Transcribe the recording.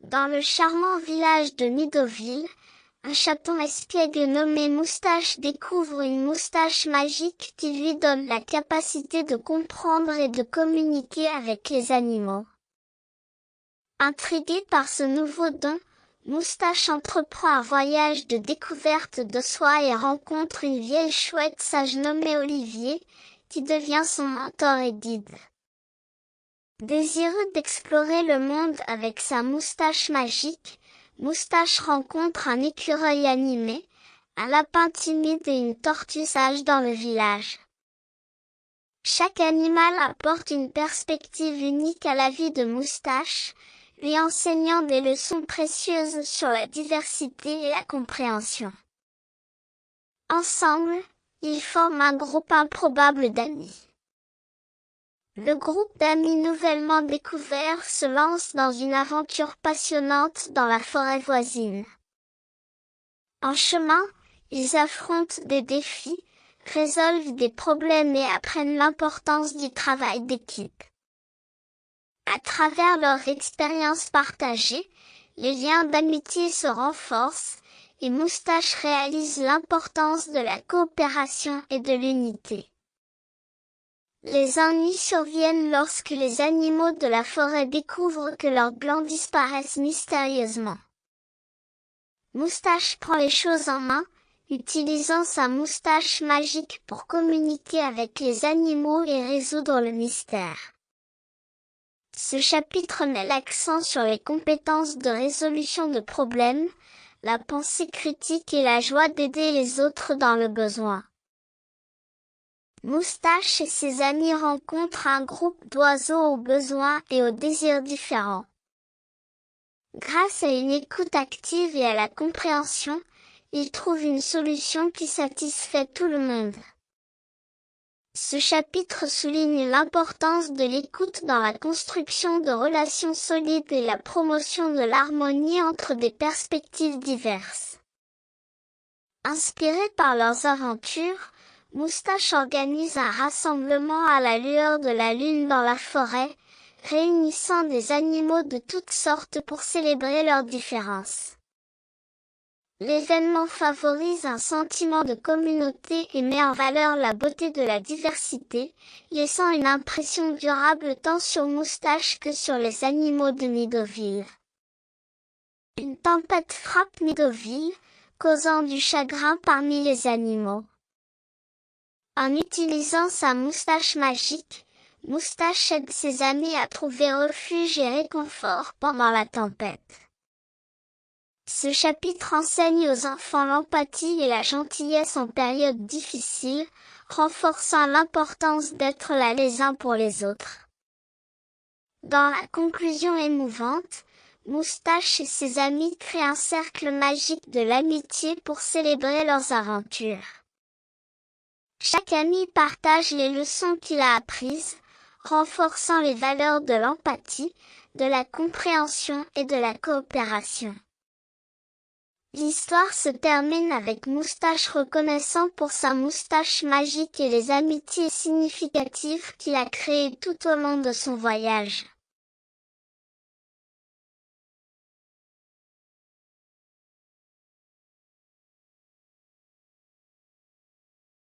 Dans le charmant village de Nidoville, un chaton espiègle nommé Moustache découvre une moustache magique qui lui donne la capacité de comprendre et de communiquer avec les animaux. Intrigué par ce nouveau don, Moustache entreprend un voyage de découverte de soi et rencontre une vieille chouette sage nommée Olivier, qui devient son mentor et guide. Désireux d'explorer le monde avec sa moustache magique, Moustache rencontre un écureuil animé, un lapin timide et une tortue sage dans le village. Chaque animal apporte une perspective unique à la vie de Moustache, lui enseignant des leçons précieuses sur la diversité et la compréhension. Ensemble, ils forment un groupe improbable d'amis. Le groupe d'amis nouvellement découvert se lance dans une aventure passionnante dans la forêt voisine. En chemin, ils affrontent des défis, résolvent des problèmes et apprennent l'importance du travail d'équipe. À travers leur expérience partagée, les liens d'amitié se renforcent, et Moustache réalise l'importance de la coopération et de l'unité. Les ennuis surviennent lorsque les animaux de la forêt découvrent que leurs glands disparaissent mystérieusement. Moustache prend les choses en main, utilisant sa moustache magique pour communiquer avec les animaux et résoudre le mystère. Ce chapitre met l'accent sur les compétences de résolution de problèmes, la pensée critique et la joie d'aider les autres dans le besoin. Moustache et ses amis rencontrent un groupe d'oiseaux aux besoins et aux désirs différents. Grâce à une écoute active et à la compréhension, ils trouvent une solution qui satisfait tout le monde. Ce chapitre souligne l'importance de l'écoute dans la construction de relations solides et la promotion de l'harmonie entre des perspectives diverses. Inspirés par leurs aventures, Moustache organise un rassemblement à la lueur de la lune dans la forêt, réunissant des animaux de toutes sortes pour célébrer leurs différences. L'événement favorise un sentiment de communauté et met en valeur la beauté de la diversité, laissant une impression durable tant sur Moustache que sur les animaux de Nidoville. Une tempête frappe Nidoville, causant du chagrin parmi les animaux. En utilisant sa moustache magique, Moustache aide ses amis à trouver refuge et réconfort pendant la tempête. Ce chapitre enseigne aux enfants l'empathie et la gentillesse en période difficile, renforçant l'importance d'être là les uns pour les autres. Dans la conclusion émouvante, Moustache et ses amis créent un cercle magique de l'amitié pour célébrer leurs aventures. Chaque ami partage les leçons qu'il a apprises, renforçant les valeurs de l'empathie, de la compréhension et de la coopération. L'histoire se termine avec Moustache reconnaissant pour sa moustache magique et les amitiés significatives qu'il a créées tout au long de son voyage.